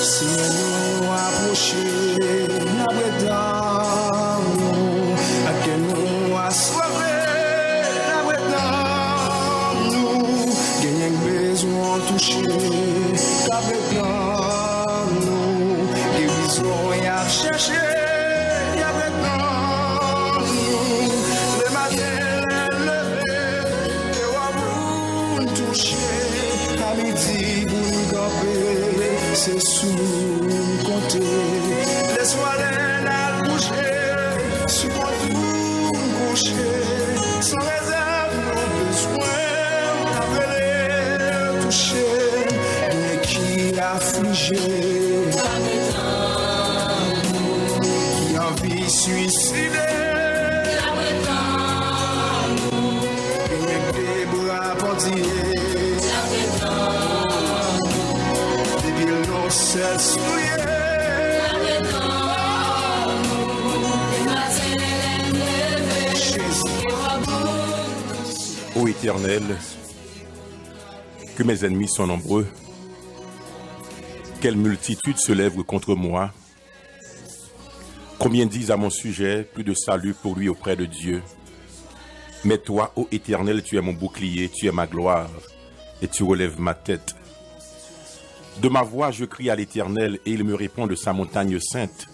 Si nous approcher, nous dans nous, à que nous assoiffés, nous gagnons besoin toucher, avec nous, guérison et à chercher, avec nous, le matin levé, et on toucher, à midi, vous camper, c'est sous compter, laisse-moi la coucher, sur mon tout coucher, sans réserve, nos besoins, appeler, toucher, mais qui affligé, qui a envie suicider, et avec des bras portiers, des villes non seules souillées. Ô Éternel, que mes ennemis sont nombreux, quelle multitude se lève contre moi. Combien disent à mon sujet, plus de salut pour lui auprès de Dieu. Mais toi, ô Éternel, tu es mon bouclier, tu es ma gloire, et tu relèves ma tête. De ma voix, je crie à l'Éternel, et il me répond de sa montagne sainte.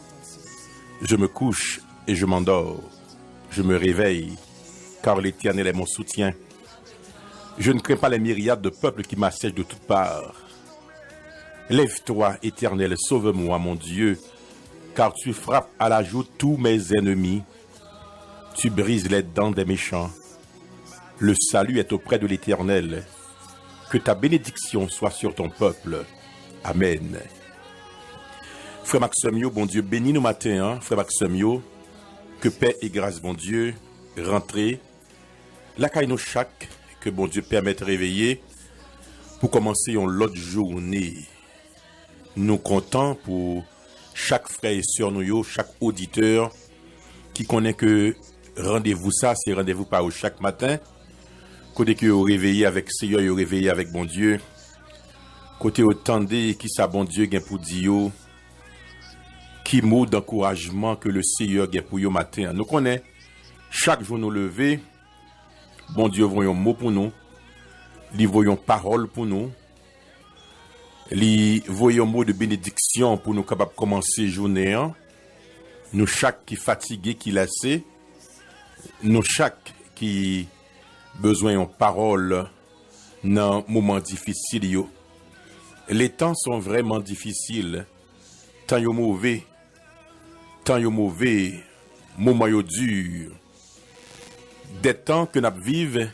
Je me couche et je m'endors. Je me réveille, car l'Éternel est mon soutien. Je ne crains pas les myriades de peuples qui m'assiègent de toutes parts. Lève-toi, Éternel, sauve-moi, mon Dieu, car tu frappes à la joue tous mes ennemis. Tu brises les dents des méchants. Le salut est auprès de l'Éternel. Que ta bénédiction soit sur ton peuple. Amen. Frère Maximio, bon Dieu, bénis nous matin, frère Maximio. Que paix et grâce, bon Dieu, rentrez. La caille nous chaque, que bon Dieu permette de réveiller pour commencer une autre journée. Nous comptons pour chaque frère et sœur nous, chaque auditeur qui connaît que rendez-vous ça, c'est rendez-vous par chaque matin. Côté que vous réveillez avec Seigneur, vous réveillez avec bon Dieu. Côté autant qui ça bon Dieu gain pour dire qui mot d'encouragement que le Seigneur gain pour yo matin. Nous connaît chaque jour nous lever, bon Dieu voyons mot pour nous, li voyons parole pour nous, li voyons mot de bénédiction pour nous capable commencer journée. Nous chaque qui fatigué, qui lassé, nous chaque qui besoin de parole dans moment difficile yo. Les temps sont vraiment difficiles. Temps yo mauvais, moment yo dur. Des temps que nous vivons,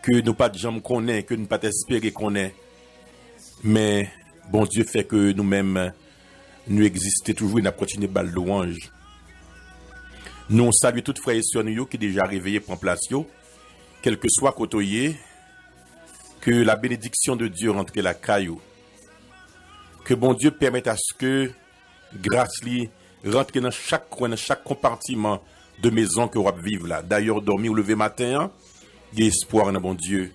que nous pas de gens connaît, que nous pas espérer connaît. Mais bon Dieu fait que nous-mêmes nous existons toujours et nous continuons à louange. Nous saluons toutes frères et sœurs qui déjà réveillés pour place yo, quel que soit côté, que la bénédiction de Dieu rentre la caillou. Que bon Dieu permette à ce que grâce li rentre dans chaque coin, dans chaque compartiment de maison que vous vivre là. D'ailleurs, dormir ou lever matin, il y a espoir dans bon Dieu,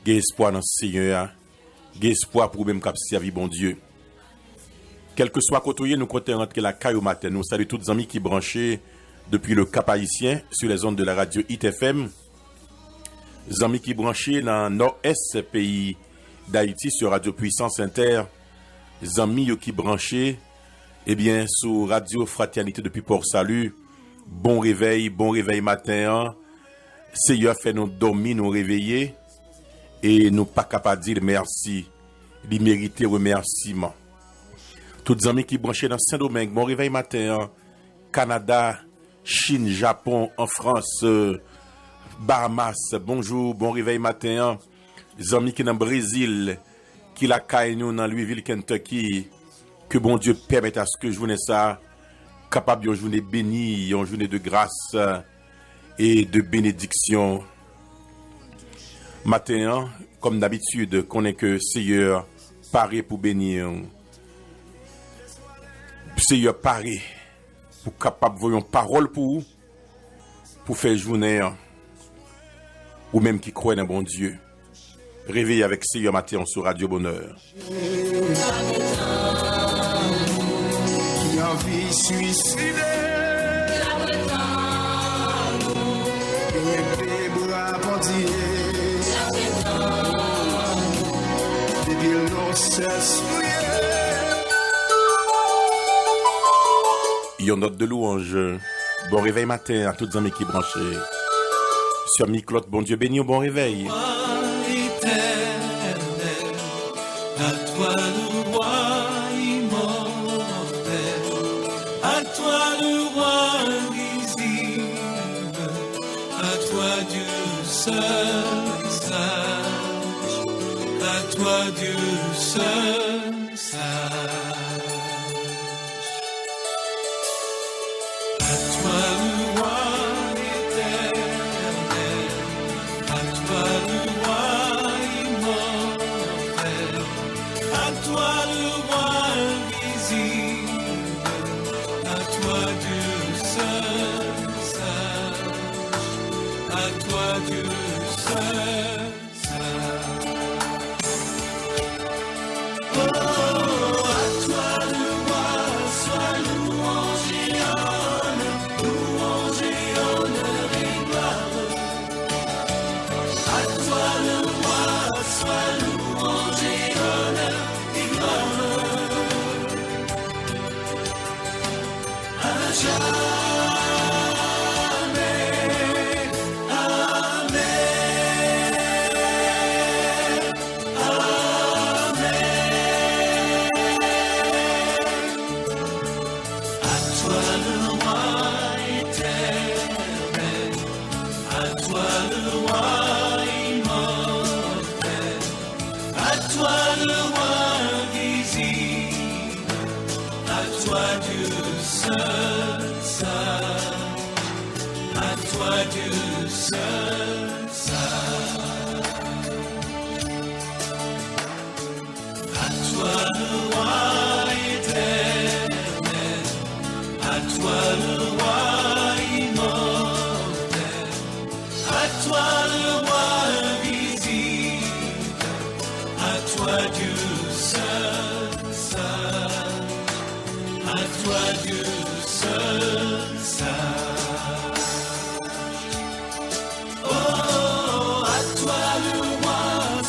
il y a espoir dans le Seigneur, il y a espoir pour même cap servir bon Dieu. Quel que soit côté, nous comptons rentrer la caille au matin. Nous saluons tous les amis qui branchés depuis le Cap Haïtien sur les ondes de la radio ITFM. Les amis qui branchés dans le nord-est pays d'Haïti sur Radio Puissance Inter. Les amis qui branchés sur Radio Fraternité depuis Port-Salut. Bon réveil matin. Seigneur fait nous dormir, nous réveiller et nous pas capables de dire merci. Il mérite remerciement. Tous les amis qui branchés dans Saint-Domingue, bon réveil matin. Canada, Chine, Japon, en France, Bahamas, bonjour, bon réveil matin. Les amis qui dans le Brésil, qui la caille nous dans Louisville, Kentucky, que bon Dieu permette à ce que je journée ça, capable d'une journée bénie, une journée de grâce et de bénédiction. Matin, comme d'habitude, connaît que Seigneur paré pour bénir. Seigneur paré pour capable voyons parole pour faire journée ou même qui croit dans bon Dieu. Réveillez avec Seigneur matin sur Radio Bonheur. envie suicider. Rien que des bras bandillés. Des villes non cessent Yon note de louange. Bon réveil matin à toutes les amis qui branchés. Sur Miclotte, bon Dieu béni, bon réveil. Éternel, à toi le roi immortel, à toi le roi invisible, à toi Dieu seul sage, à toi Dieu seul sage. À toi le roi éternel, à toi le roi immortel, à toi le roi invisible, à toi Dieu seul sage, à toi Dieu seul sage. Oh, à toi le roi, sois louange et honneur, louange et honneur et gloire. À toi le roi, sois louange et honneur et gloire. À jamais, amen, amen. À toi le roi éternel, à toi le roi immortel, à toi le roi invisible, à toi Dieu seul sage, à toi Dieu seul sage. À toi le roi éternel, à toi le roi immortel, à toi le roi invisible, à toi Dieu seul sage, à toi Dieu seul sage. Oh, à toi le roi,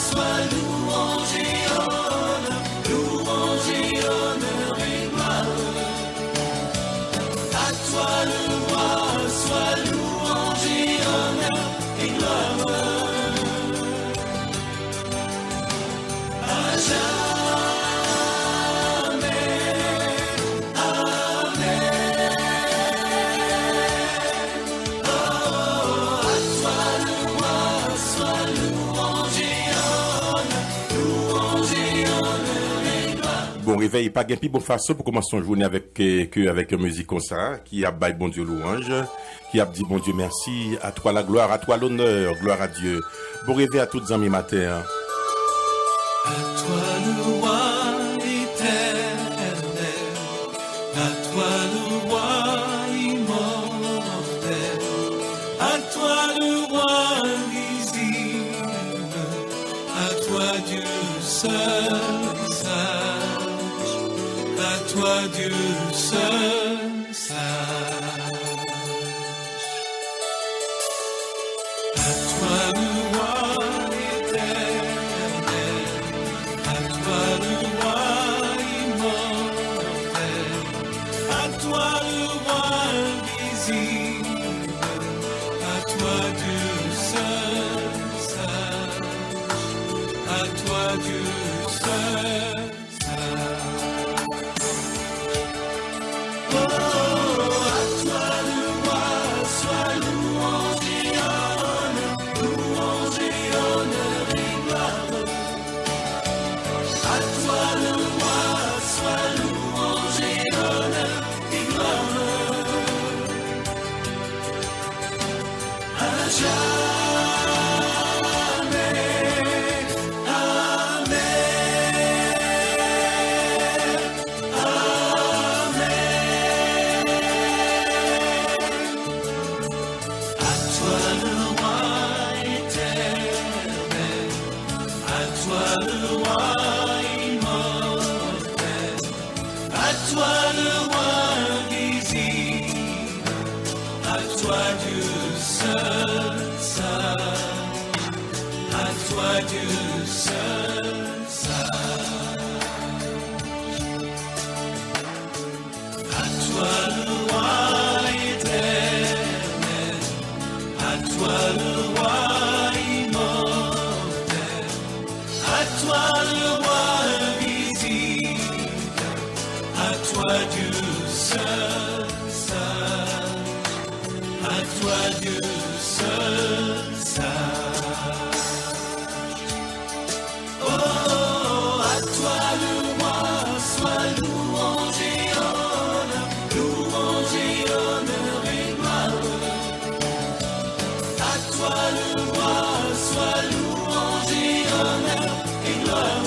sois louange et honneur, louange et honneur et gloire. À toi le roi, sois louange et honneur et gloire. À jamais, amen. Oh, à toi le roi, sois louange et honneur, louange et honneur et gloire. Bon réveil, pas gain plus bonne façon pour commencer une journée avec avec une musique comme ça, qui a bail bon Dieu louange, qui a dit bon Dieu merci, à toi la gloire, à toi l'honneur, gloire à Dieu. Bon réveil à toutes les amis matin. À toi le roi éternel, à toi le roi immortel, à toi le roi invisible, à toi Dieu seul sage, à toi Dieu seul sage. À toi le roi éternel, à toi le roi immortel, à toi le roi invisible, à toi Dieu seul sage, à toi Dieu seul sage. Oh, à toi le roi, sois louange et honneur, louange et honneur et gloire. À toi le roi, sois louange et honneur et gloire. À jamais, toi le roi toi Dieu seul sage, à toi Dieu seul sage. Oh, à toi le roi soit louange et honneur et gloire. À toi le roi soit louange et honneur et gloire.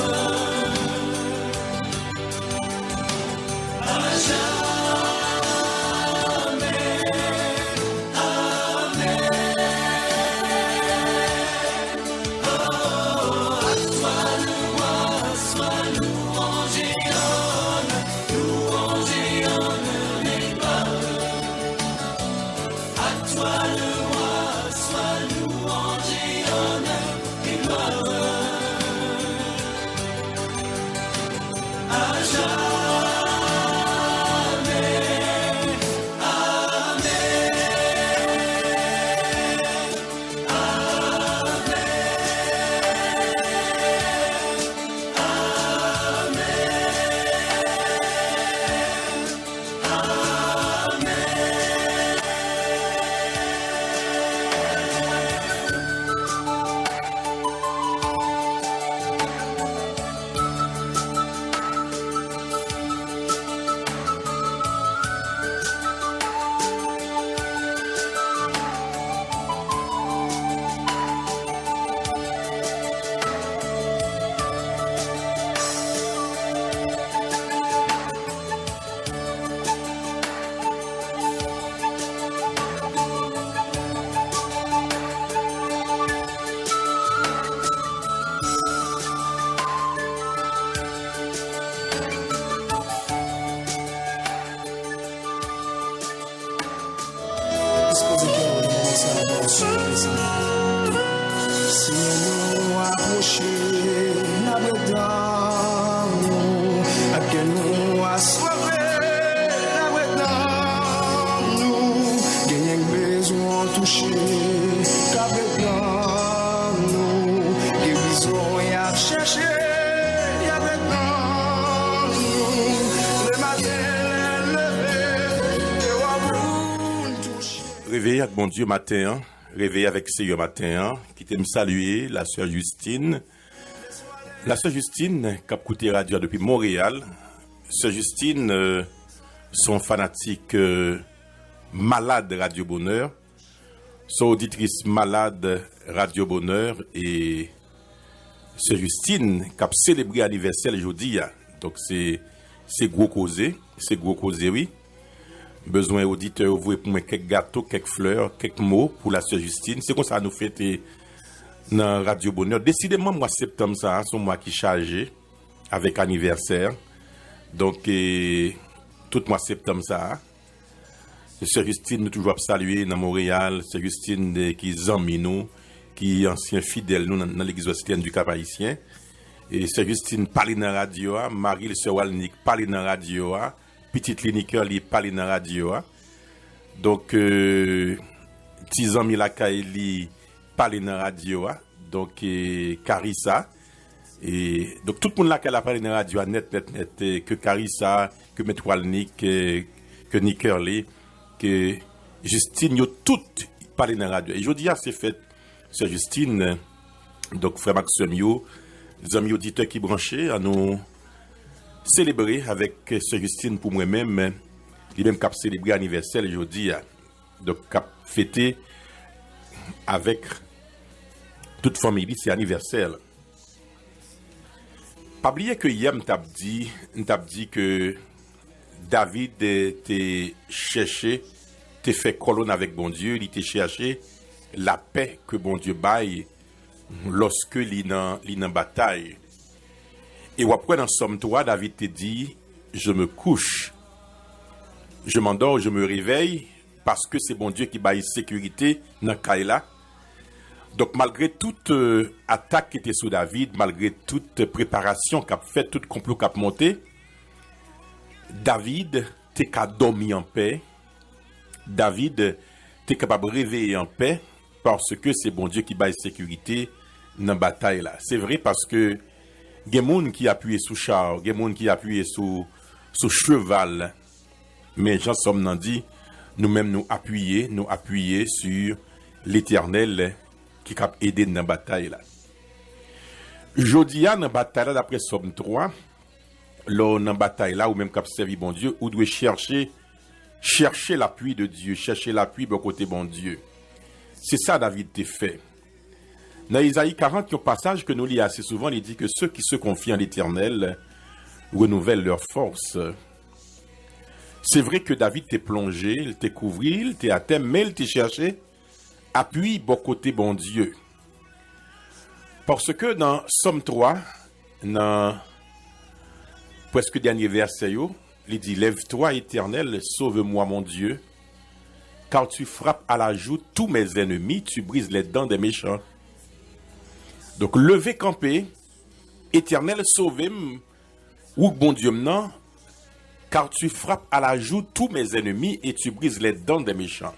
À jamais, amen. Oh, à toi le roi soit louange et honneur et gloire. À toi le roi soit louange et honneur et gloire. À Si nous approcher la breton, à que nous assoiffés la breton, nous gagnons besoin toucher la breton, nous guérison et à chercher la breton, nous le matin levé, et à vous toucher. Réveillé avec mon Dieu matin, hein. Réveillé avec Seigneur matin, hein, qui t'aime saluer, la sœur Justine. La sœur Justine, qui a écouté radio depuis Montréal. Sœur Justine, son fanatique malade Radio Bonheur. Son auditrice malade Radio Bonheur. Et sœur Justine, qui a célébré l'anniversaire aujourd'hui. Donc c'est gros causé, oui. Besoin auditeur vous pour moi quelques gâteaux, quelques fleurs, quelques mots pour la sœur Justine. C'est comme ça nous fêter dans Radio Bonheur. Décidément mois septembre ça, c'est mois qui chargé avec anniversaire. Donc tout mois septembre ça. Sœur Justine nous toujours saluer dans Montréal, sœur Justine qui zami nous, qui ancien fidèle nous dans l'église occidentale du Cap-Haïtien. Et sœur Justine parle dans radio, Marie le sœur Walnick parle dans radio. Petite cliniqueur li parle dans radio. Donc petits amis la Kaili parle dans radio. Donc Carissa et donc tout le monde là qui a parlé dans radio net que Carissa, que Maître Walnick, que Nickerly, que Justine, yo tout parlé dans radio. Et jeudi c'est fait sœur Justine donc frère Maxime yo, les amis auditeurs qui branchés à nous célébrer avec sœur Justine pour moi-même, lui-même cap célébrer anniversaire aujourd'hui, donc cap fêter avec toute famille, c'est anniversaire. Pas oublier que hier m't'a dit que David t'est cherché, t'est fait colonne avec bon Dieu, il t'est cherché la paix que bon Dieu baille lorsque il dans bataille. Et après dans Somme 3, David te dit, je me couche, je m'endors, je me réveille, parce que c'est bon Dieu qui baille sécurité dans Kaila. Donc malgré toute attaque qui était sur David, malgré toute préparation qu'a fait, tout complot qu'a monté, David t'es qu'à dormir en paix. David t'es capable de réveiller en paix, parce que c'est bon Dieu qui baille sécurité dans la bataille là. C'est vrai parce que il y a des gens qui appuient sur char, il y a des gens qui appuient sur sur cheval. Mais Jean Somme n'en dit, nous-mêmes nous appuyer sur l'Éternel qui a aidé dans la bataille là. Jodia dans la bataille là, d'après Somme 3, là, dans la bataille là, ou même cap servi bon Dieu, ou doit chercher l'appui de Dieu, chercher l'appui de côté bon Dieu. C'est ça David t'a fait. Dans Isaïe 40, il y a un passage que nous lisons assez souvent, il dit que ceux qui se confient en l'Éternel renouvellent leur force. C'est vrai que David t'est plongé, il t'est couvert, il t'est à terre, mais il t'est cherché appui bon côté bon Dieu. Parce que dans Somme 3, dans presque dernier verset, il dit, lève-toi Éternel, sauve-moi mon Dieu, car tu frappes à la joue tous mes ennemis, tu brises les dents des méchants. Donc, levez camper, Éternel, sauvez-moi, ou bon Dieu maintenant, car tu frappes à la joue tous mes ennemis et tu brises les dents des méchants.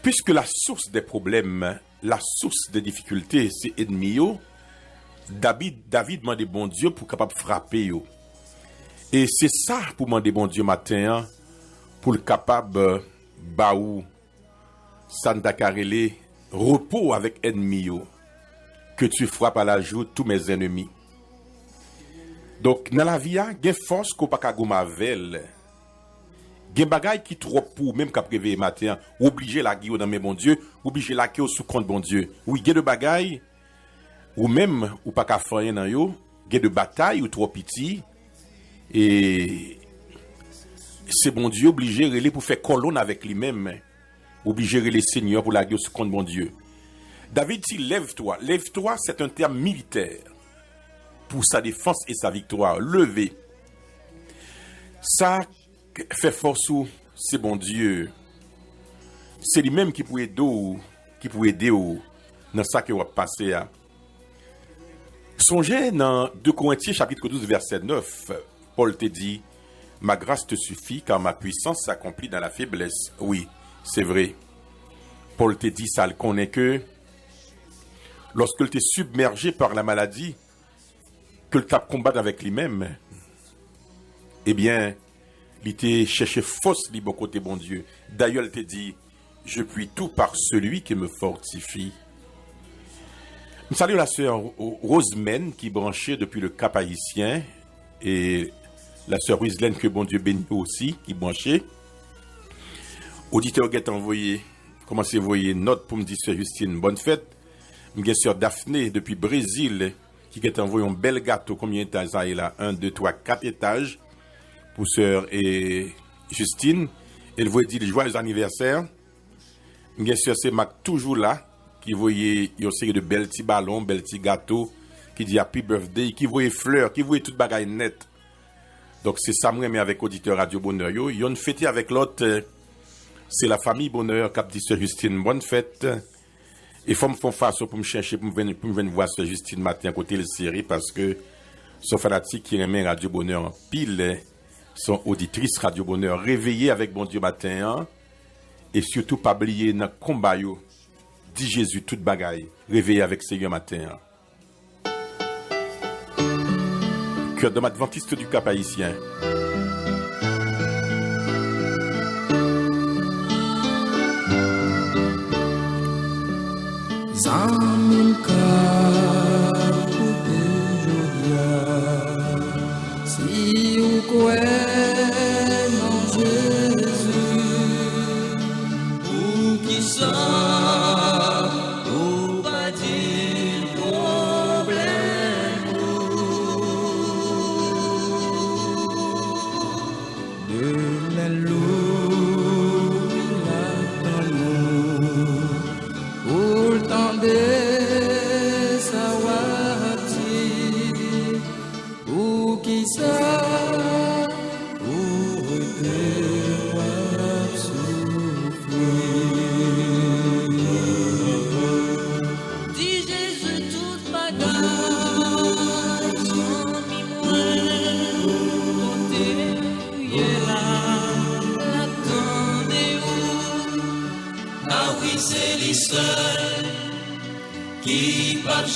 Puisque la source des problèmes, la source des difficultés, c'est ennemi, David demande bon Dieu pour capable frapper. Et c'est ça pour demander bon Dieu matin, pour le capable baou, sandakarele, repos avec ennemi, que tu frappes à la joue tous mes ennemis. Donc, dans la vie, il y a une force qu'on ne peut pas avec. Il y a des bagailles qui trop pour, même quand préveiller matin, obligé la guille dans mes bon Dieu, obligé la guille sous compte bon Dieu. Oui, il y a des bagailles, ou même, ou pas qu'à faire dans yo, il y a des batailles ou trop petit, et c'est bon Dieu obligé de pour faire colonne avec lui-même, obligé de les seigneurs pour la guille sous compte bon Dieu. David dit, lève-toi. Lève-toi, c'est un terme militaire pour sa défense et sa victoire. Lever. Ça fait force ou c'est bon Dieu. C'est lui-même qui peut aider dans ça que va passer à. Songez dans 2 Corinthiens chapitre 12 verset 9. Paul te dit, ma grâce te suffit car ma puissance s'accomplit dans la faiblesse. Oui, c'est vrai. Paul te dit ça, il connaît que lorsque tu es submergé par la maladie, que tu as combattu avec lui-même, eh bien, il t'a cherché force libre côté bon Dieu. D'ailleurs, il t'a dit, je puis tout par celui qui me fortifie. Je salue la sœur Rosemène qui est branchée depuis le Cap Haïtien et la sœur Ruislaine que bon Dieu bénit aussi, qui est branchée. Auditeur qui a envoyé, commencé à envoyer une note pour me dire, sœur Justine, bonne fête. Une sœur Daphné depuis Brésil qui a envoyé un bel gâteau. Combien d'étages il a? 1, 2, 3, 4 étages pour sœur et Justine. Elle voulait dire joyeux anniversaire. Une sœur c'est Mac toujours là qui voyait une série de belles petits ballons, belles petits gâteaux, qui dit happy birthday, qui voyait fleurs, qui voyait toute bagaille nette. Donc c'est ça moi mais avec auditeur Radio Bonheur yo, ils ont fêté avec l'autre c'est la famille Bonheur qui a dit sœur Justine bonne fête. Et faut me faire face pour me chercher pour me venir voir sœur Justine matin côté le série parce que son fanatique qui aime Radio Bonheur en pile son auditrice Radio Bonheur réveillée avec bon Dieu matin et surtout pas oublier dans combat yo dit Jésus toute bagaille réveillé avec Seigneur matin. Cœur de l'Adventiste du Cap Haïtien. Zamin ka si ou croit en Jésus ou qui ça ou pas dire problème de la loup la nous pour le temps de sawati ou qui ça ou de souffrir dis Jésus toute bagaille sans mi-moins côté là l'attendez-vous ah oui c'est l'histoire qui pas de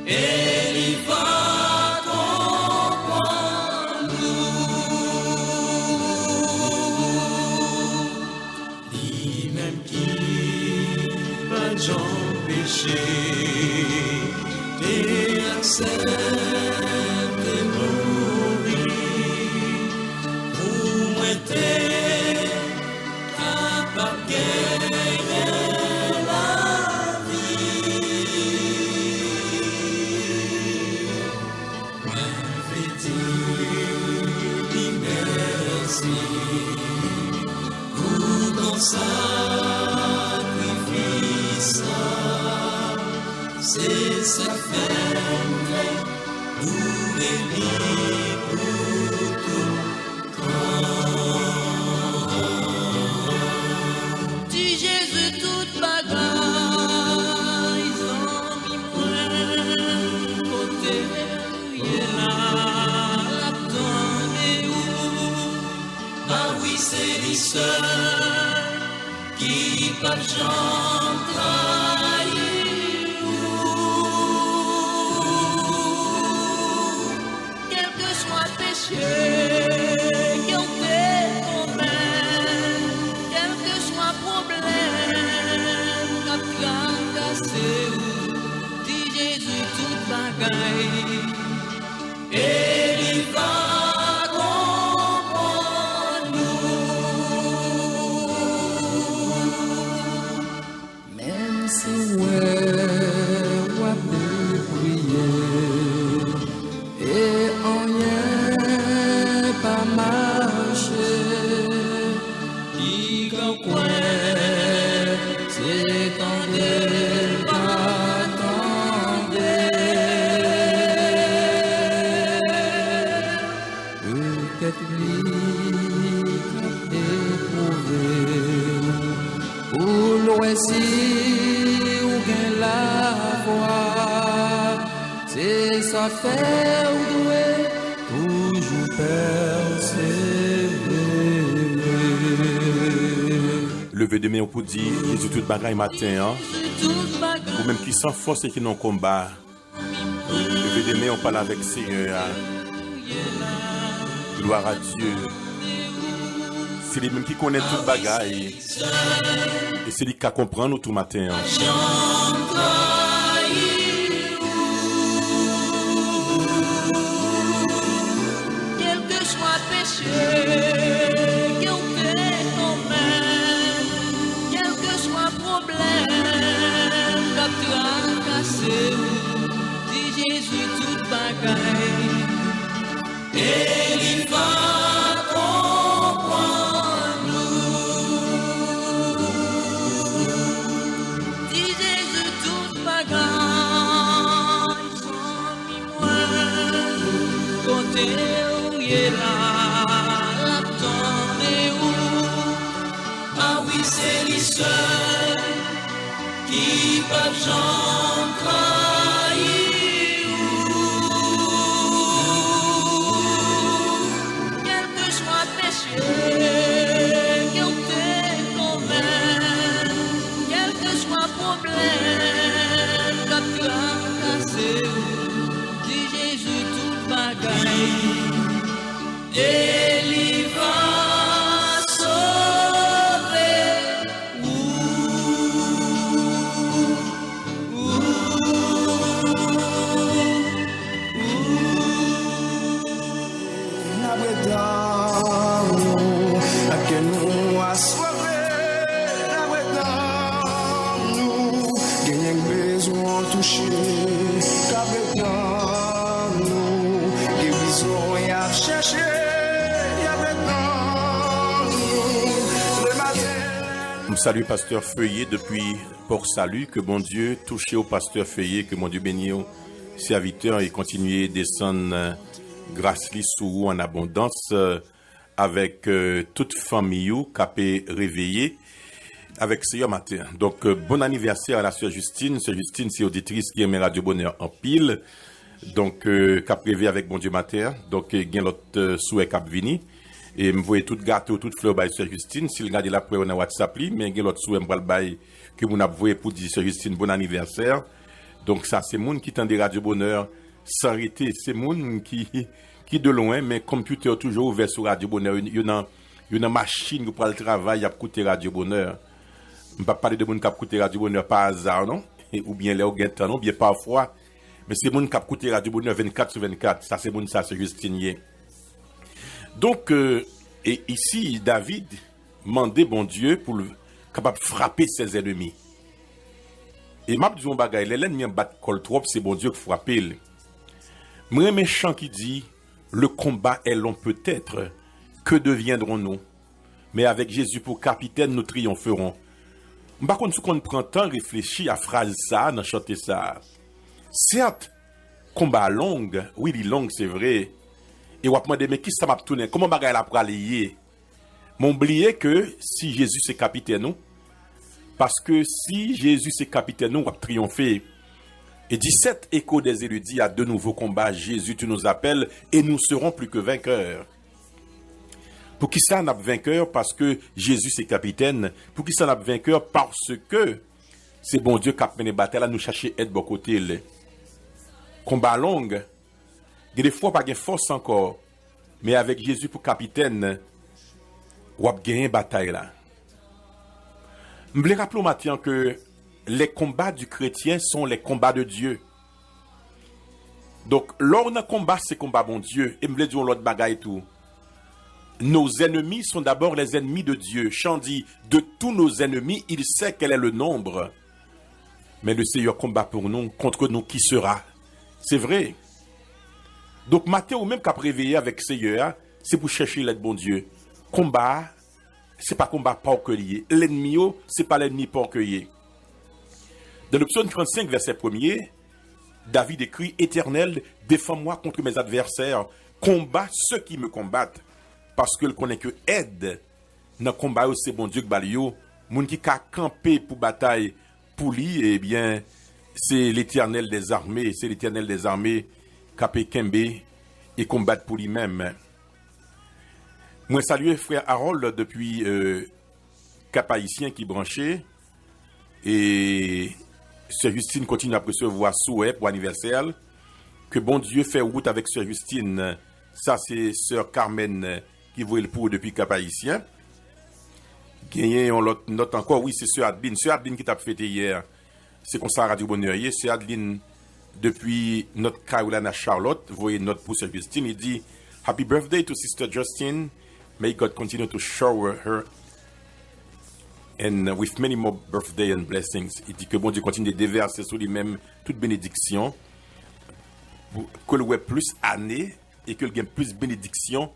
et il va comprendre nous. Lui-même qui va j'en péché et accepte et mourir pour moi t'es capable de gagner la vie. Moi vais dire merci pour ton sacrifice. C'est sa femme, nous bénis pour tout temps. Dis Jésus toute bagaille, sans mi-moins, côté il est là, l'attendez où? Ah oui, c'est lui seul qui pas jamais trahi. Qu'elle fait nous-mêmes, quel que soit problème, qu'a tracassé ou dit Jésus toute bagaille, et il va comprendre nous. Même si ouais, on peut prier, et en pas marcher, qui comprend, c'est quand elle attendait. Peut-être lui éprouvé, pour l'oisir ou bien la voix, c'est ça fait ou doué, toujours Levez de main pour dire Jésus toute bagaille matin, ou même qui sans force et qui n'ont combat. Levez de main, on parle avec Seigneur. Gloire à Dieu. C'est lui même qui connaît toute bagaille. Et c'est lui qui comprend nous tout matin. Quel que soit péché, quel que nous-mêmes, quel que soit problème, qu'a tracassé, dit Jésus toute bagaille, et il va comprendre nous. Dit Jésus toute bagaille, sans mi-moins, côté où il est là, l'attendez où? Ah oui, c'est lui seul qui va jamais trahir. Quel que soit péché, quel que nous-mêmes, quel que soit problème, qu'a tracassé, dit Jésus toute bagaille, et il va sauver. Na bredan nou, a ke nou aswave. Na bredan nou, genyen bezwen touche. Ka bredan nou, guérison y'a cherché. Ya bredan nou, le matin. Je salue Pasteur Feuillet depuis Port-Salut. Que bon Dieu touche au Pasteur Feuillet, que mon Dieu bénisse au serviteur et continue à descendre grâce li sous vous en abondance avec toute famille qui a pu réveiller avec ce matin. Donc bon anniversaire à la sœur Justine. Sœur Justine, c'est auditrice qui aime Radio Bonheur en pile. Donc qui a prévu avec bon Dieu matin. Donc il y a l'autre souhait qui a venu. Et me voyez tout gâteau, toute fleur by Sœur Justine. Si vous regardez la preuve on a WhatsApp, mais il y a l'autre souhait que vous avez pour dire Sœur Justine bon anniversaire. Donc ça, c'est moun qui tend des Radio Bonheur sans arrêter. C'est moun qui de loin, mais computer toujours ouvert sur Radio Bonheur. Il y a une machine qui prend le travail, il a écouté Radio Bonheur. Je ne vais pas parler de moun qui a écouté Radio Bonheur par hasard, non? Ou bien les Oguetan, non? Bien parfois. Mais c'est moun qui a écouté Radio Bonheur 24 sur 24. Ça, c'est moun, ça, c'est Justinier. Donc, et ici, David mandait bon Dieu pour le capable de frapper ses ennemis. Et m'a dit un bagay, l'ennemi en bat col trop, c'est bon Dieu qui frappe. Moi, mes chants qui dit, le combat est long peut-être, que deviendrons-nous? Mais avec Jésus pour capitaine, nous triompherons. Par contre, si on prend temps réfléchir à phrase ça, dans chanter ça. Certes, combat long, oui, il est long, c'est vrai. Et on va demander, mais qui ça m'a tourné? Comment bagay la pralier? M'oublier que si Jésus c'est capitaine, nous, parce que si Jésus c'est capitaine, nous, on va triompher. Et 17 échos des érudits à de nouveaux combats. Jésus, tu nous appelles et nous serons plus que vainqueurs. Pour qui ça n'a pas vainqueur? Parce que Jésus c'est capitaine. Pour qui ça n'a pas vainqueur? Parce que c'est bon Dieu qui a mené bataille à nous chercher aide de côté. Combat long. Il y a des fois pas de force encore. Mais avec Jésus pour capitaine, on va gagner une bataille là. Je voulais rappeler maintenant que les combats du chrétien sont les combats de Dieu. Donc, lors d'un combat, c'est combat bon Dieu. Et je voulais dire l'autre bagaille et tout. Nos ennemis sont d'abord les ennemis de Dieu. Chant dit, de tous nos ennemis, il sait quel est le nombre. Mais le Seigneur combat pour nous, contre nous, qui sera? C'est vrai. Donc, Matthieu, ou même qu'à réveiller avec Seigneur, c'est pour chercher l'aide bon Dieu. Combat, c'est pas combat pas cueillir. L'ennemi, c'est pas l'ennemi pas cueillir. Dans le psaume 35, verset 1er, David écrit, Éternel, défends-moi contre mes adversaires, combat ceux qui me combattent. Parce qu'il connaît que aide dans le combat, c'est bon Dieu qui balio. Moun qui a campé pour bataille pour lui, eh bien, c'est l'Éternel des armées, c'est l'Éternel des armées qui a Kembe et combattre pour lui-même. Moi, saluer frère Harold depuis Cap-Haïtien qui branché. Et Sœur Justine continue à recevoir souhait pour anniversaire. Que bon Dieu fait route avec Sœur Justine. Ça, c'est Sœur Carmen qui voit le pour depuis Cap-Haïtien. Gagné, on note encore, oui, c'est Sœur Adeline. Sœur Adeline qui t'a fêté hier. C'est comme ça, Radio Bonheur. Sœur Adeline, depuis notre Carolina Charlotte, vous voyez notre pour Sœur Justine, il dit Happy birthday to Sister Justine. May God continue to shower her and with many more birthday and blessings. Il dit que bon Dieu continue de déverser sur lui-même toute bénédiction, que le ait plus année et que le ait plus bénédiction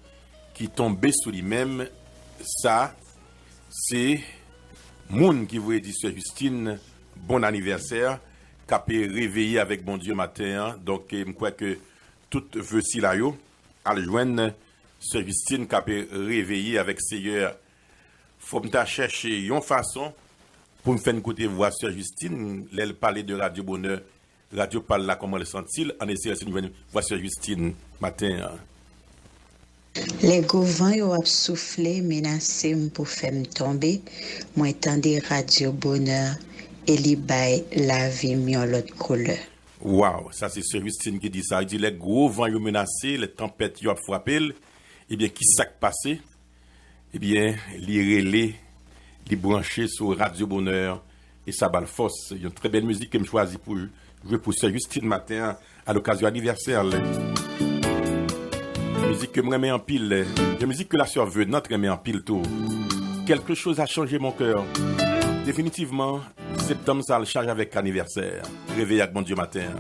qui tombe sur lui-même. Ça, c'est moun qui vous dit Sœur Justine, bon anniversaire, qui a réveillé avec bon Dieu matin. Donc, je crois que tout veut si là, à le joindre. Sœur Justine qui a réveillé avec Seigneur. Faut me chercher une façon pour me faire écouter voix Sœur Justine. Elle parlait de Radio Bonheur. Radio parle là comment le sent-il. En essayant de nous voir Sœur Justine matin. Les gouvernants ont soufflé, menacé pour faire me tomber. Moi, tendez Radio Bonheur et li bay la vie mieux l'autre couleur. Wow, ça c'est Sœur Justine qui dit ça. Il dit les gros vents ont menacé, les tempêtes ont frappé. Eh bien, qui s'est passé? Eh bien, les relais, les branchés sur Radio Bonheur et ça bat le force. Il y a une très belle musique que je choisis pour jouer pour Sœur Justine matin à l'occasion anniversaire. Musique que je remets en pile. La musique que la sœur veut, notre remets en pile tout. Quelque chose a changé mon cœur. Définitivement, septembre, ça le charge avec anniversaire. Réveil avec bon Dieu matin.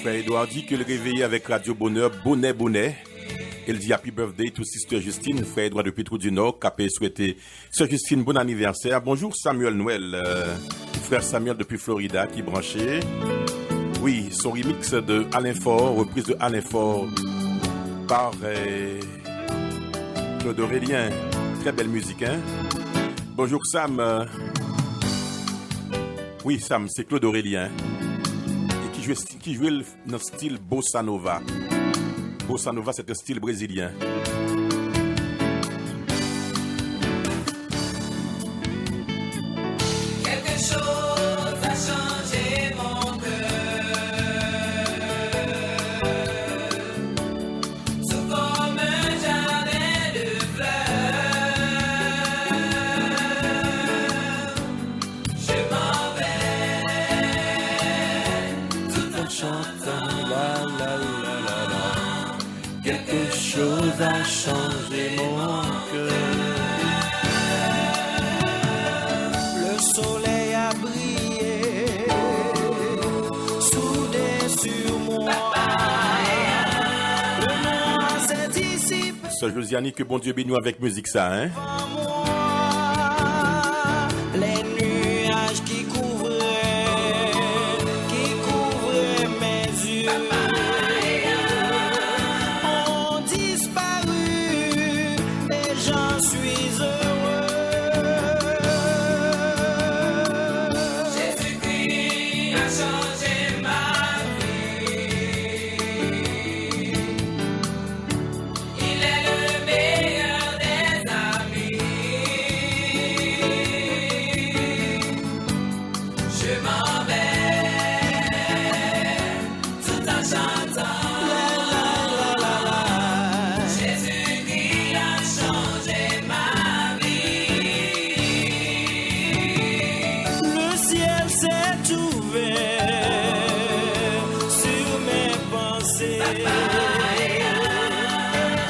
Frère Edouard dit que le réveillé avec Radio Bonheur, bonnet. Il dit happy birthday to Sister Justine, Frère Edouard de Pitrou du Nord, qui souhaité Sœur Justine bon anniversaire. Bonjour Samuel Noël, frère Samuel depuis Florida qui branché. Oui, son remix de Alain Faure, reprise de Alain Faure par Claude Aurélien. Très belle musique, hein? Bonjour Sam. Oui, Sam, c'est Claude Aurélien. Et qui jouait dans le style Bossa Nova. Bossa Nova, c'est un style brésilien. Quelque chose a changé mon cœur, c'est comme un jardin de fleurs. Je m'en vais tout en chantant la la la la la. Quelque chose a changé mon cœur. Le soleil a brillé, soudain sur moi. Le noir s'est dissipé Sœur Josiane, que bon Dieu bénisse avec musique ça, hein? en moi. Les nuages qui couvraient mes yeux ont disparu et j'en suis heureux. Jésus-Christ a changé ma vie. Il est le meilleur des amis. Je m'en vais tout en chantant. Jésus-Christ a changé ma vie. Le ciel s'est ouvert sur mes pensées. Et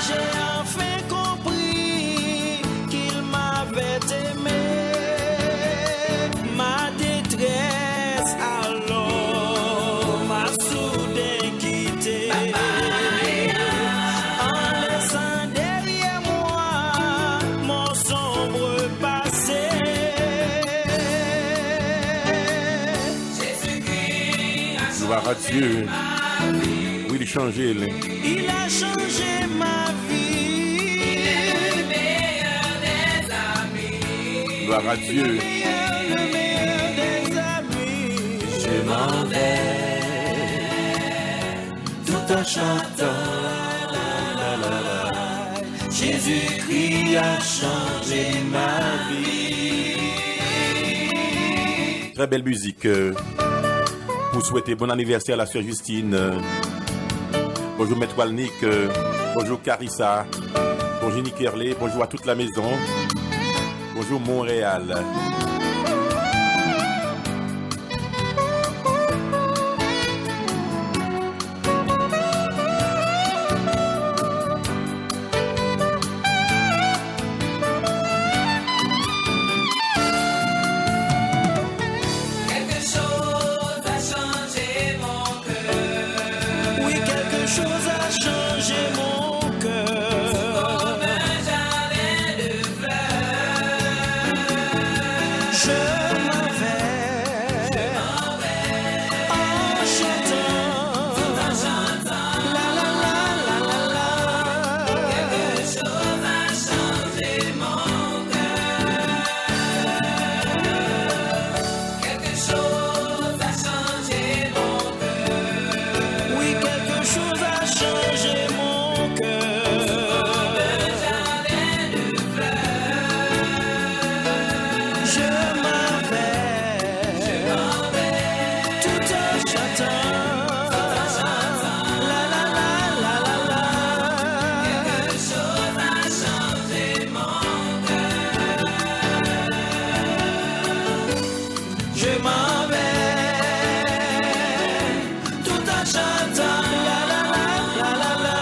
j'ai enfin compris qu'il m'avait aimé. Ma détresse alors m'a soudain quitté. En laissant derrière moi mon sombre passé. Jésus-Christ a Gloire à Dieu. Oui, il a changé. Il a changé ma vie. le meilleur des amis. Gloire à Dieu. Le meilleur des amis. Je m'en vais tout en chantant. Jésus-Christ a changé ma vie. Très belle musique. Pour souhaiter bon anniversaire à la Sœur Justine. Bonjour Maître Walnick. Bonjour Carissa. Bonjour Nick Kerley. Bonjour à toute la maison. Bonjour Montréal. Quelque chose a changé mon cœur. Oui, quelque chose a changé mon cœur. Comme un jardin de fleurs. Je m'en vais en chantant. La la la la la la. Quelque chose a changé mon cœur. Quelque chose a changé mon cœur. Oui, quelque chose a changé mon cœur. Jardin de fleurs. Je m'en vais tout en chantant. La la la la la la. Quelque chose a changé mon cœur. Je m'en vais tout en chantant. La la la la la la.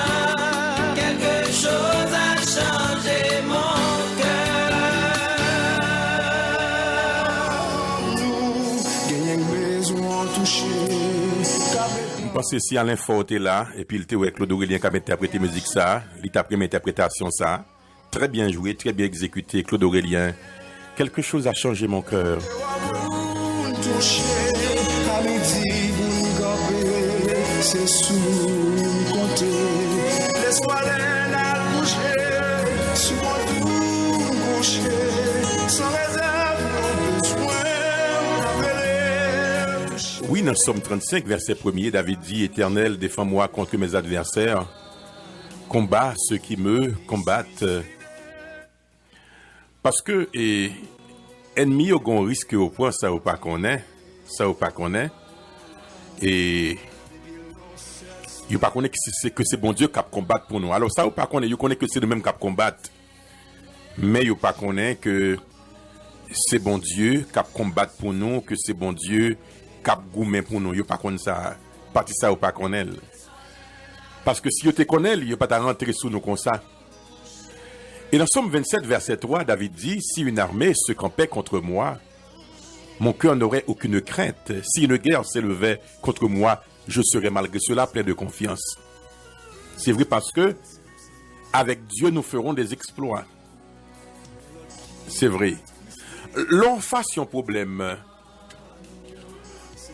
Quelque chose a changé mon cœur. Nous, gagnons besoin toucher. pense que si Alain Fort était là, et puis il était avec Claude Aurélien qui a interprété musique ça, il t'a pris l'interprétation ça. Très bien joué, très bien exécuté, Claude Aurélien. Quelque chose a changé mon cœur. C'est sous compter. Laisse-moi la coucher, sous mon tout coucher, sans réserve, besoin. Oui, dans Somme 35, verset 1er, David dit, Éternel, défends-moi contre mes adversaires, combat ceux qui me combattent. Parce que, ennemi au gon risque au point, ça ou pas qu'on est, et il pas connaît que c'est bon Dieu qui combat pour nous. Alors ça ou pas connaît, il connaît que c'est le même qui combat. Mais il pas connaît que c'est bon Dieu qui combat pour nous, que c'est bon Dieu qui gourmet pour nous. Il pas connaît ça, parti ça ou pas connaît. Parce que si il te connaît, il pas rentrer sous nous comme ça. Et dans Somme 27 verset 3, David dit, si une armée se campait contre moi, mon cœur n'aurait aucune crainte. Si une guerre s'élevait contre moi, je serai malgré cela plein de confiance. C'est vrai parce que avec Dieu, nous ferons des exploits. C'est vrai. L'on fasse un problème.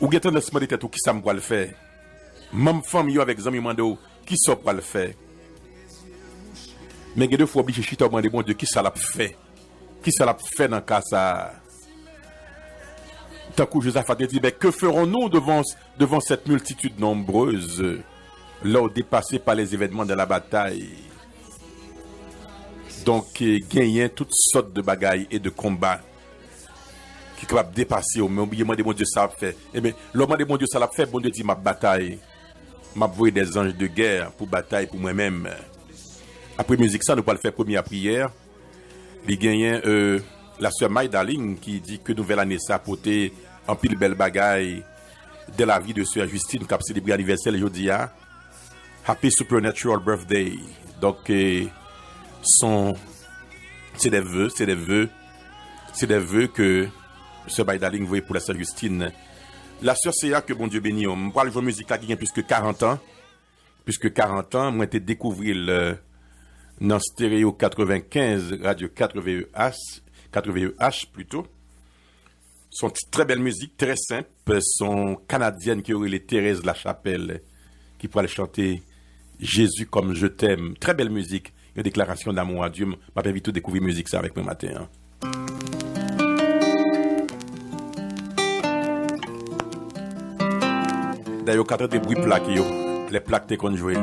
Ou get on laisse-moi de tête ou qui ça me va le faire. Même femme yo avec zami mando qui ça va le faire. Mais deux fois obligé chita demander bon Dieu qui ça l'a fait. Qui ça l'a fait dans cas ça. Tant que Josaphat dit, mais que ferons-nous devant cette multitude nombreuse, là dépassée par les événements de la bataille? Donc, gagner toutes sortes de bagailles et de combats qui sont capables de dépasser. Mais oubliez-moi de mon Dieu, ça a fait. Eh bien, l'homme de mon Dieu, ça l'a fait. Bon Dieu dit, ma bataille. M'a voué des anges de guerre pour bataille pour moi-même. Après musique, ça, nous allons le faire première prière. Les gagnants, la sœur Maï Darling qui dit que nouvelle année ça apporté en pile belle bagaille de la vie de sœur Justine qui a célébré l'anniversaire aujourd'hui. Happy Supernatural Birthday. Donc c'est des vœux que sœur Maï Darling voyait pour la sœur Justine. La sœur CA que bon Dieu bénit. On parle de musique là qui a plus que 40 ans. Plus que 40 ans, moi j'ai découvert dans Stéréo 95, Radio 4VEH plutôt. Sont très belle musique, très simple. Sont canadiennes qui auraient les Thérèse Lachapelle, qui pourraient chanter Jésus comme je t'aime. Très belle musique. Une déclaration d'amour à Dieu. M'a permis de découvrir musique ça avec moi matin. D'ailleurs, quand des bruits plaques, les plaques t'es qu'on jouait.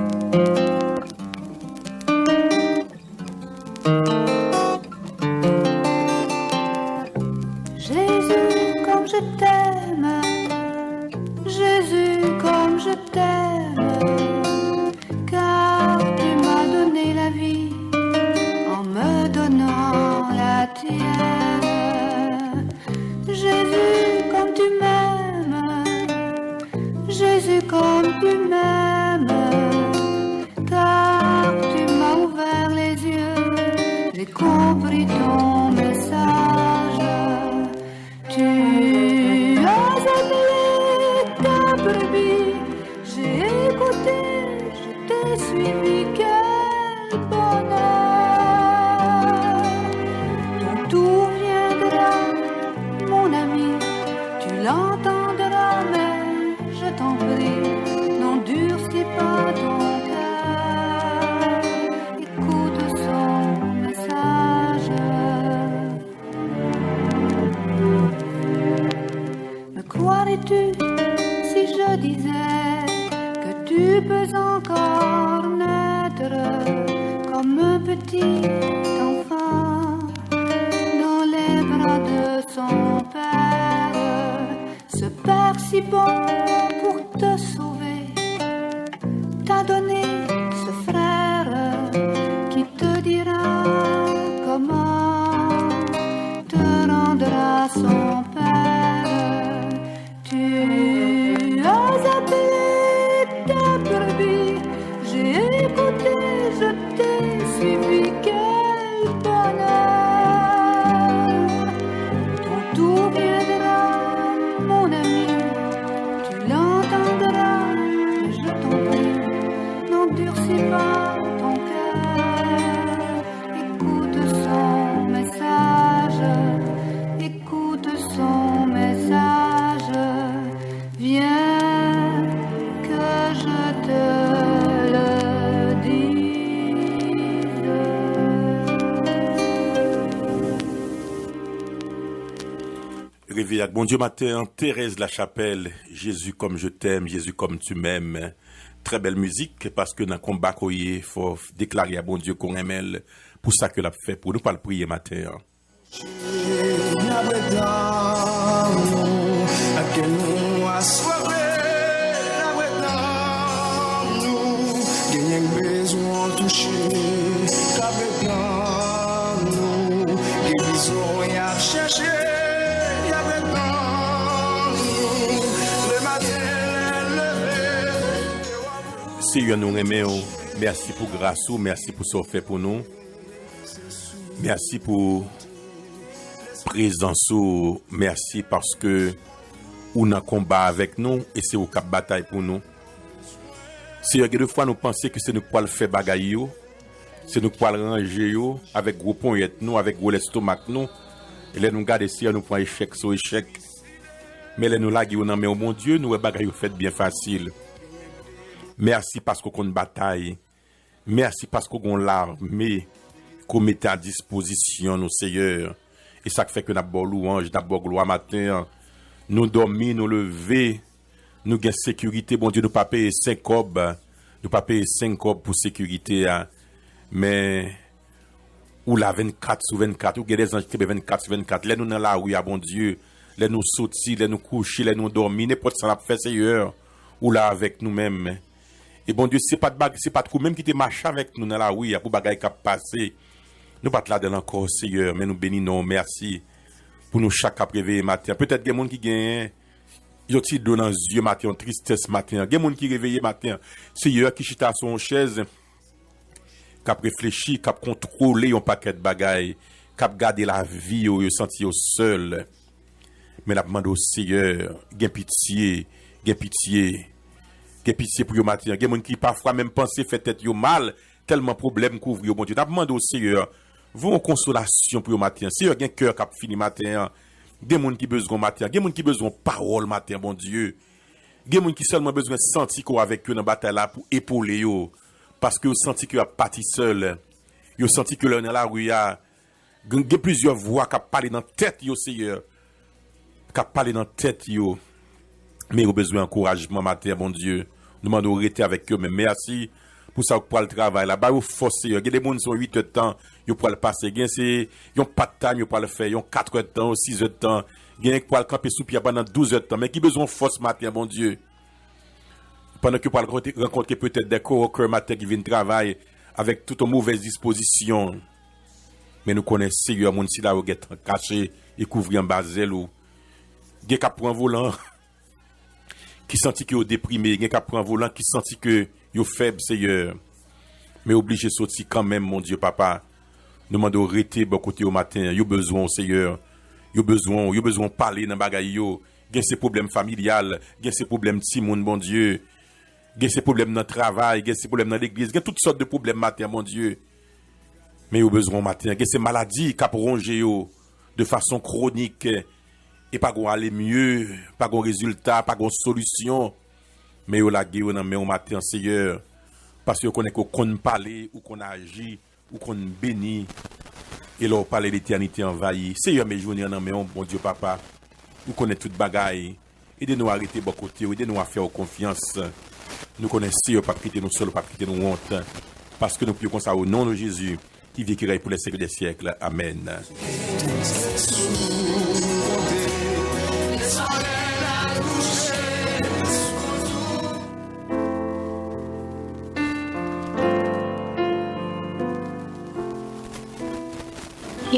Tout viendra, mon ami, tu l'entendras. prier avec bon Dieu matin, Thérèse de la Chapelle, Jésus comme je t'aime, Jésus comme tu m'aimes. Très belle musique parce que dans le combat il faut déclarer à bon Dieu qu'on aime elle. Pour ça que l'a fait pour nous pas le prier matin. Seigneur, nous aimons. Merci pour grâce, merci pour ce que fait pour nous. Merci pour présence, merci parce que on a combat avec nous et c'est au cap bataille pour nous. Seigneur, des fois nous pensons que c'est nous qui le faire bagaille, c'est nous qui le ranger avec gros poignet nous, avec gros l'estomac nous. Et là nous garder Seigneur, nous prenons échec sur échec. Mais là nous la guillons mais au mon Dieu, nous bagaille fait bien facile. Merci parce qu'on a bataille. Merci parce qu'on a l'armée qu'on met à disposition, nos Seigneur. Et ça fait que nous avons louange, nous avons gloire matin. Nous dormons, nous levons. Nous avons sécurité. Bon Dieu, nous ne pas payer 5 cob. Nous pas payer 5 cob pour sécurité. Mais, ou la 24 sur 24, ou des anges qui 24 sur 24. Là, nous dans la rue, bon Dieu. Là, nous sortis, là, nous couchons, là, nous dormons. N'importe ça, nous fait, Seigneur. Ou là, avec nous-mêmes. Et bon Dieu, c'est pas de coup même qui te marche avec nous dans la rue pour bagaille qui passer. Nous pas là dans encore Seigneur, mais nous bénissons, merci pour nous chaque après matin. Peut-être des gens qui gagnent yo ti dans les yeux matin, tristesse matin. Des gens qui réveillé matin, Seigneur qui chita sur une chaise, qui réfléchi, qui contrôlé un paquet de bagaille, qui garder la vie yo senti seul. Mais la demande au Seigneur, gain pitié. Que pitié pour yo matin. Il y a des gens qui parfois même penser fait tête yo mal, tellement problème couvre yo bon Dieu. N'a demandé au Seigneur, vous en consolation pour yo matin. Seigneur, gen cœur qui a fini matin. Des gens qui besoin matin, des gens qui besoin parole matin bon Dieu. Des gens qui seulement besoin sentir qu'on avec eux dans bataille là pour épauler yo parce que yo senti que a parti seul. Yo senti que là dans la rue a plusieurs voix qui parlent dans tête yo Seigneur. Qui parlent dans tête yo. Mais au besoin d'encouragement matin, bon Dieu. Nous demandons de rester avec eux, mais merci pour ça pour le travail là-bas. Vous forcez, il y a des gens qui sont 8 heures de temps, ils pourront le passer. Ils n'ont pas de temps, ils pourront le faire. Ils ont 4 heures de temps, 6 heures de temps. Ils ont pour le camper sous pied pendant 12 heures de temps. Mais qui besoin de force matin, bon Dieu. Pendant que vous pouvez rencontrer peut-être des coworkers matin qui viennent travailler avec toute une mauvaise disposition. Mais nous connaissons, Seigneur, mon si là, vous êtes caché et couvrir en basel ou. Des qui prend volant. Qui sentit que vous déprimé, qui prend volant, qui sentit que vous faible, Seigneur. Mais obligé de sortir quand même, mon Dieu, papa. Nous demandons de rester bon côté au matin. Vous besoin, Seigneur. Vous besoin de parler dans bagaille yo. Gen ces problèmes familiales, gen ces problèmes ti moun, bon Dieu. Gen ces problèmes dans le travail, gen ces problèmes dans l'église, gen toutes sortes de problèmes matin, mon Dieu. Mais vous besoin matin, gen ces maladies qui rongent yo de façon chronique. Et pas qu'on aller mieux, pas qu'on résultat, pas qu'on solution. Mais on la gueule dans au matin, Seigneur. Parce qu'on connaît qu'on parle, ou qu'on agit, ou qu'on bénit. Et là, on parle l'éternité envahie. Seigneur, mes journées en main, bon Dieu, papa. Nous connaissons toute bagaille. Aidez-nous à arrêter bon côté, aidez-nous à faire confiance. Nous connaissons, Seigneur, pas quitter nous seuls, pas quitter nous honte. Parce que nous prions comme ça au nom de Jésus, qui vit qui règne pour les siècles des siècles. Amen.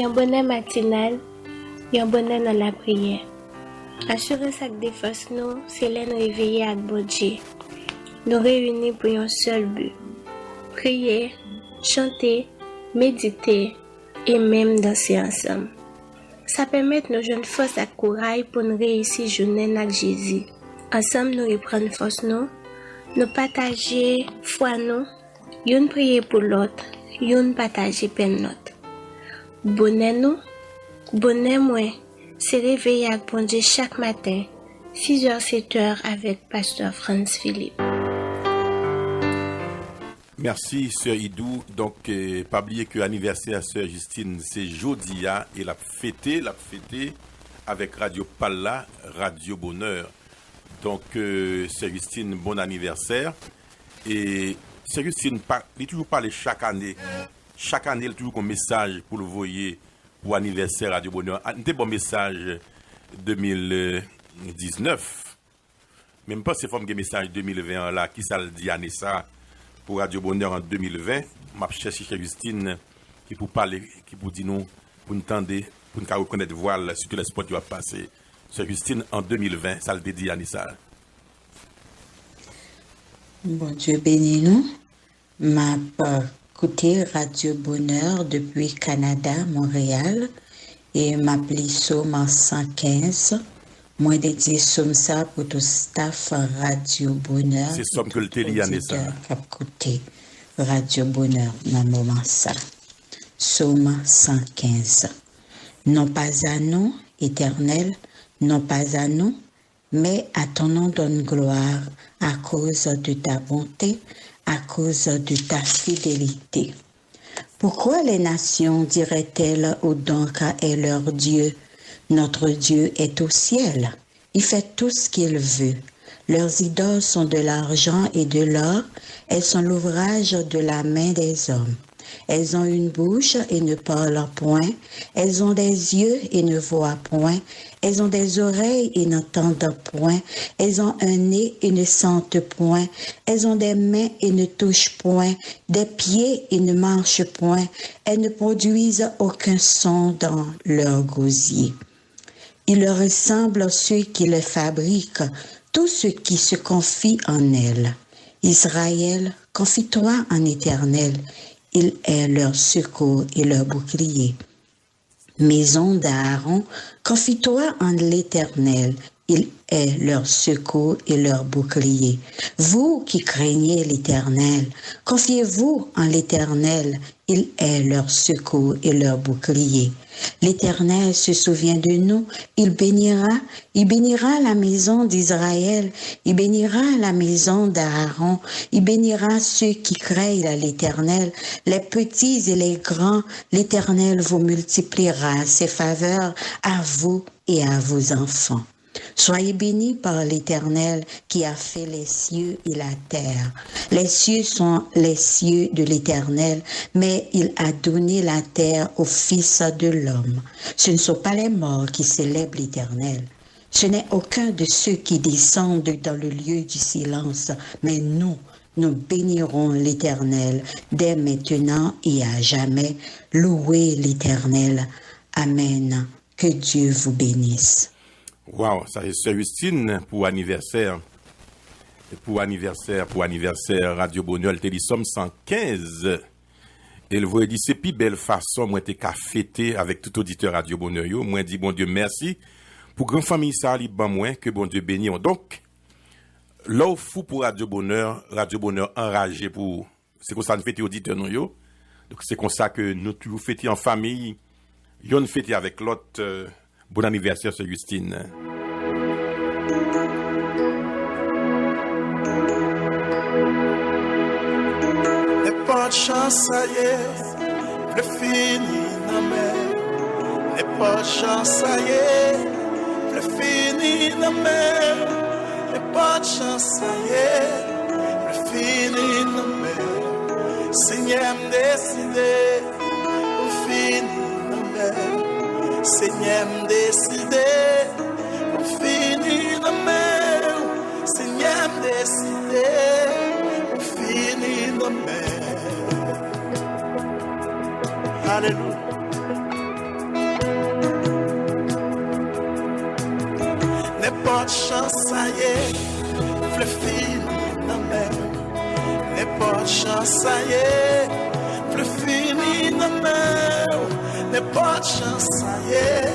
Un bonheur matinal, un bonheur dans la prière. Assurance avec des forces nous, c'est là nous réveiller avec bon Dieu. Nous réunir pour un seul but. Prier, chanter, méditer et même danser ensemble. Ça permet nos jeunes force et courage pour nous réussir journée avec Jésus. Ensemble nous reprendre force nous partager foi nous, une prier pour l'autre, une partager peine notre. Bonheur nous, bonheur moi, c'est réveiller avec bon Dieu chaque matin, 6h, 7h avec Pasteur Franz Philippe. Merci, Sœur Idou. Donc, pas oublier que l'anniversaire de Sœur Justine, c'est jeudi, et la fêté avec Radio Palla, Radio Bonheur. Donc, Sœur Justine, bon anniversaire. Et Sœur Justine, il toujours parle chaque année. Chaque année, il toujours un message pour le voyer pour anniversaire Radio Bonheur. Un bon message 2019. Même pas ces formes de message 2020 là, qui ça le dit année ça pour Radio Bonheur en 2020. M'a cherché chez Justine qui pour parler, qui pour dire nous, pour nous tendre, pour nous reconnaître voile sur tout l'espoir qui va passer. Sœur Justine en 2020, ça le dit année ça. Bon Dieu bénis nous. M'a écouté Radio Bonheur depuis Canada, Montréal, et m'appelé Somme 115. Moi, dédié Somme ça pour tout staff Radio Bonheur. C'est Somme que le télé année ça. Écouté Radio Bonheur dans le moment ça. Somme 115. Non pas à nous, Éternel, non pas à nous, mais à ton nom donne gloire à cause de ta bonté, à cause de ta fidélité. Pourquoi les nations diraient-elles au donc est leur Dieu? Notre Dieu est au ciel. Il fait tout ce qu'il veut. Leurs idoles sont de l'argent et de l'or. Elles sont l'ouvrage de la main des hommes. Elles ont une bouche et ne parlent point. Elles ont des yeux et ne voient point. Elles ont des oreilles et n'entendent point. Elles ont un nez et ne sentent point. Elles ont des mains et ne touchent point. Des pieds et ne marchent point. Elles ne produisent aucun son dans leur gosier. Il leur ressemble à ceux qui les fabriquent, tous ceux qui se confient en elles. Israël, confie-toi en Éternel. Il est leur secours et leur bouclier. Maison d'Aaron, confie-toi en l'Éternel. Il est leur secours et leur bouclier. Vous qui craignez l'Éternel, confiez-vous en l'Éternel. Il est leur secours et leur bouclier. L'Éternel se souvient de nous, il bénira la maison d'Israël, il bénira la maison d'Aaron, il bénira ceux qui craignent l'Éternel, les petits et les grands, l'Éternel vous multipliera ses faveurs à vous et à vos enfants. Soyez bénis par l'Éternel qui a fait les cieux et la terre. Les cieux sont les cieux de l'Éternel, mais il a donné la terre au Fils de l'homme. Ce ne sont pas les morts qui célèbrent l'Éternel. Ce n'est aucun de ceux qui descendent dans le lieu du silence, mais nous bénirons l'Éternel dès maintenant et à jamais. Louez l'Éternel. Amen. Que Dieu vous bénisse. Wow, ça c'est Sœur Justine pour anniversaire. Pour anniversaire, Radio Bonheur, le télésomme 115. Et le voyait dit, c'est plus belle façon, moi, t'es qu'à fêter avec tout auditeur Radio Bonheur. Moi, dit, bon Dieu, merci. Pour grand famille, ça, libre, moins, que bon Dieu bénisse. Donc, là, où fou pour Radio Bonheur enragé pour, c'est comme ça, nous fêter auditeur, nous, yo. Donc, c'est comme ça que nous toujours fêter en famille. Yon fêter avec l'autre, bon anniversaire, Sœur Justine. N'est pas de chance, ça y est, le fini dans mer. N'est pas de chance, ça y est, le fini dans mer. N'est pas de chance, ça y est, le fini dans mer. Seigneur me décidé, le fini dans mer. Seigneur me décidé, le fini dans mer. Seigneur me décidé, le fini dans mer. Alléluia. N'est pas de chance, ça y est, le fini dans mer. N'est pas de chance, ça y est, le fini dans mer. N'est pas de chance, ça y est,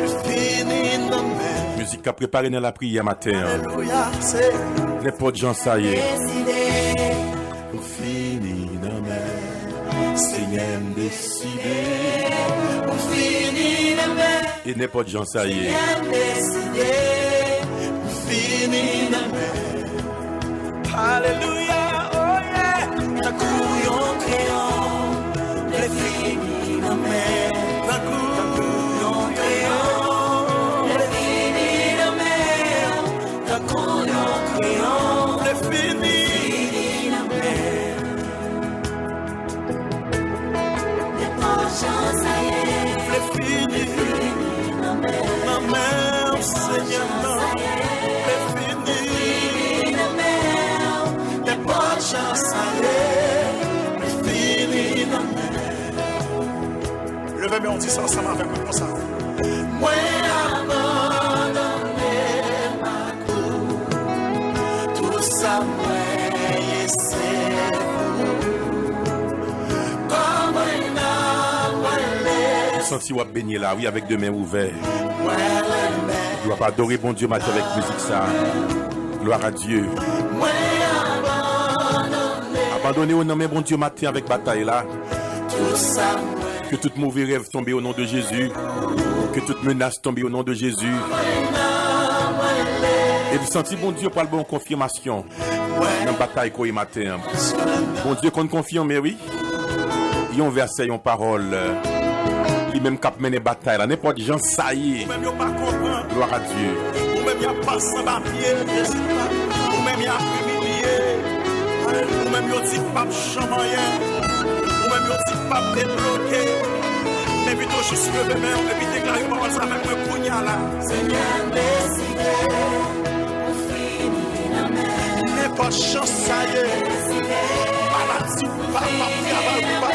le fini dans mer. Musique à préparer dans la prière matin. Alléluia, c'est N'est pas de gens, ça y est. le fini dans mer. Seigneur me décidé, le fini dans mer. Et n'est pas de gens, ça y est. Fini dans mer. Alléluia, oh yeah. Ta couillon créant, le fini dans mer. Ta couillon créant, Seigneur, non, c'est fini. Les portes chancelles, c'est fini. Levez-moi, on dit ça ensemble avec moi comme ça. Moi, abandonné ma cour, tout ça, moi, c'est comme un âme. Senti ou baigner là, oui, avec deux mains ouvertes. Tu vas pas adorer bon Dieu matin avec musique ça. Gloire à Dieu. Abandonnez au nom de bon Dieu matin avec bataille là. Que toute mauvais rêve tombe au nom de Jésus. Que toute menace tombe au nom de Jésus. Et vous sentez bon Dieu pour la bonne confirmation. Dans la bataille qu'on matin. Bon Dieu qu'on confirme, mais oui. Il y a un verset, il y a une parole. Il même cap mener bataille là. N'importe gens ça y est. Gloire à Dieu. Ou même il y a pas sans papier. Ou même il y a humilié. Ou même il y a dit pas chamayen. Ou même il y a dit pas débloqué. Mais plutôt je suis levé même et puis déclaré par ça avec un poignard là. Seigneur décidé. N'importe chance ça y est. Maladie pas travail pas.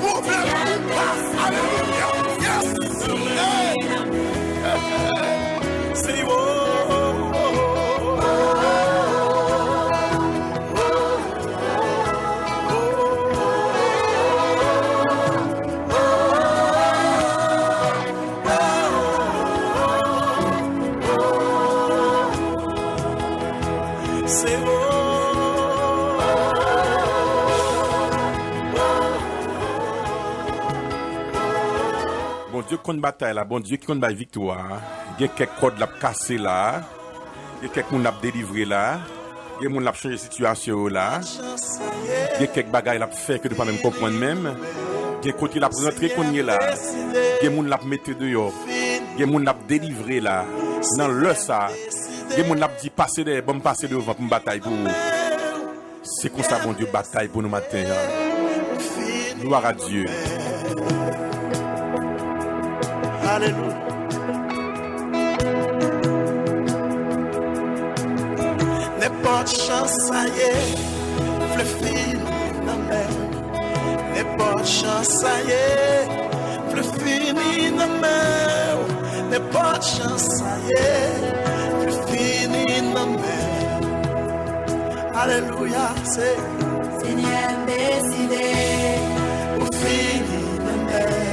Problème pas. Alléluia. Yes. C'est bon. Bon Dieu qui bataille là, bon Dieu qui bat victoire. Il y a quelques codes là cassé là. Il y a quelques moun l'a délivré là. Il y a moun l'a changé situation là. Il y a quelques bagailles là fait que de pas même comprendre même. Il y a côté là rentrer qu'on y est là. Il y a moun l'a mettre dehors. Il y a moun l'a délivré là. Dans le ça. Il y a moun l'a dit passer des bon passer devant pour bataille pour. C'est comme ça bon Dieu bataille pour nous matin. Gloire à Dieu. Alléluia. N'importe chance ça y est, le fil dans mer. N'importe chance ça y est, le fini dans mer. N'importe chance ça y est, le fini dans mer. Alléluia, c'est Seigneur décidé, au fini dans mer.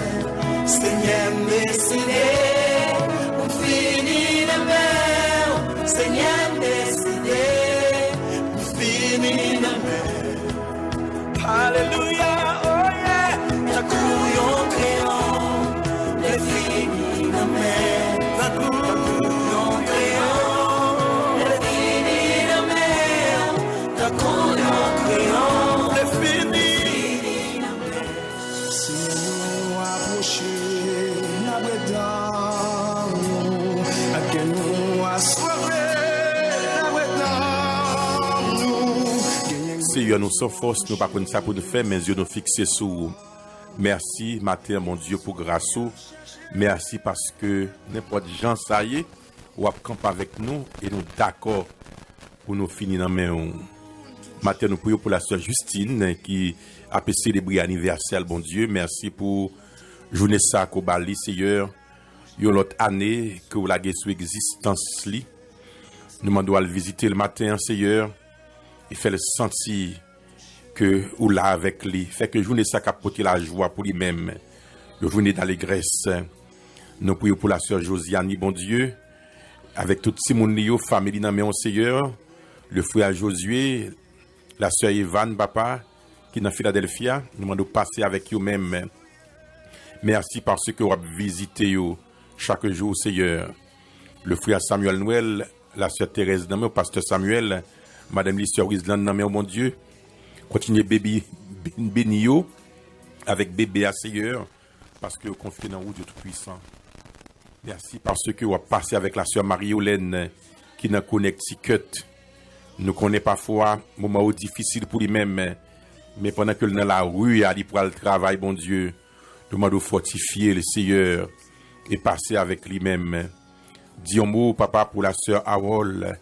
Seigneur décidé, on finit de mer. Seigneur décidé, on finit de mer. Alléluia, oh yeah. Ta couillon créant, le fini de mer. Ta couillon créant, le fini de mer. Ta couillon créant, le fini de mer. Si nous approchons. Seigneur, nous sommes force, nous ne pouvons pas ça pour nous faire, mais Dieu nous fixer sur. Merci, matin, mon Dieu, pour grâce. Merci parce que n'importe gens, ça y est, ou à camper avec nous et nous d'accord pour nous finir dans main. Matin, nous prions pour la sœur Justine qui a célébré l'anniversaire, bon Dieu. Merci pour journée ça qu'au Bali, Seigneur. Il y a l'autre année que vous l'avez sous existence. Nous demandons à le visiter le matin, Seigneur. Il fait le sentir que ou là avec lui. Fait que journée ça capoter la joie pour lui-même. Le journée d'allégresse. Nous prions pour la sœur Josiane, bon Dieu. Avec toute Simonio, famille dans mon Seigneur. Le frère Josué, la sœur Evan, papa, qui est dans Philadelphia. Nous demandons de passer avec eux-mêmes. Merci parce que vous avez visité chaque jour, Seigneur. Le frère Samuel Noël, la sœur Thérèse Namé, le pasteur Samuel, Madame Lister Wisland Namé, mon Dieu. Continuez bébé bénio avec bébé à Seigneur, parce que vous confiez dans vous Dieu Tout-Puissant. Merci parce que vous avez passé avec la sœur Marie-Hélène, qui nous Connecticut. Nous connaissons parfois des moments difficiles pour lui-même, mais pendant que dans la rue, il pour le travail, bon Dieu, nous demandons de fortifier le Seigneur et passer avec lui-même. Dis un mot, papa, pour la sœur Harold